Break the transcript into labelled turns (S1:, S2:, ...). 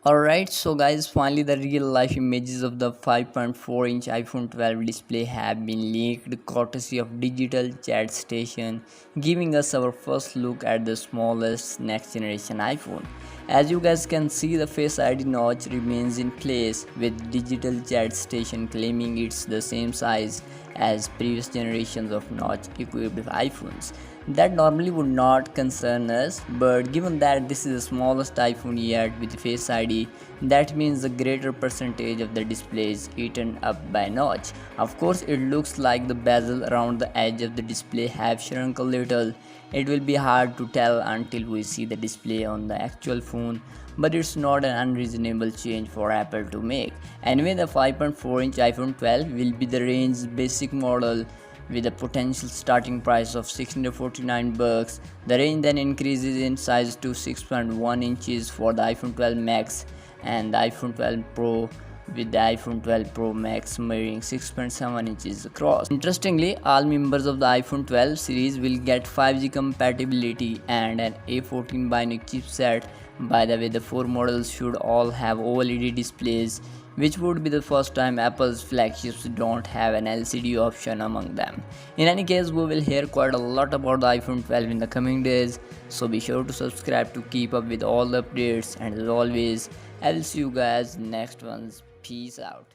S1: Alright, so guys, finally the real life images of the 5.4-inch iPhone 12 display have been leaked courtesy of Digital Chat Station, giving us our first look at the smallest next generation iPhone. As you guys can see, the Face ID notch remains in place, with Digital Chat Station claiming it's the same size as previous generations of notch equipped iPhones. That normally would not concern us, but given that this is the smallest iPhone yet with Face ID, that means a greater percentage of the display is eaten up by notch. Of course, it looks like the bezel around the edge of the display have shrunk a little. It will be hard to tell until we see the display on the actual phone, but it's not an unreasonable change for Apple to make. Anyway, the 5.4-inch iPhone 12 will be the range's basic model with a potential starting price of $649. The range then increases in size to 6.1 inches for the iPhone 12 Max and the iPhone 12 Pro, with the iPhone 12 Pro Max measuring 6.7 inches across. Interestingly, all members of the iPhone 12 series will get 5G compatibility and an A14 Bionic chipset. By the way, the four models should all have OLED displays, which would be the first time Apple's flagships don't have an LCD option among them. In any case, we will hear quite a lot about the iPhone 12 in the coming days, so be sure to subscribe to keep up with all the updates, and as always, I will see you guys next ones. Peace out.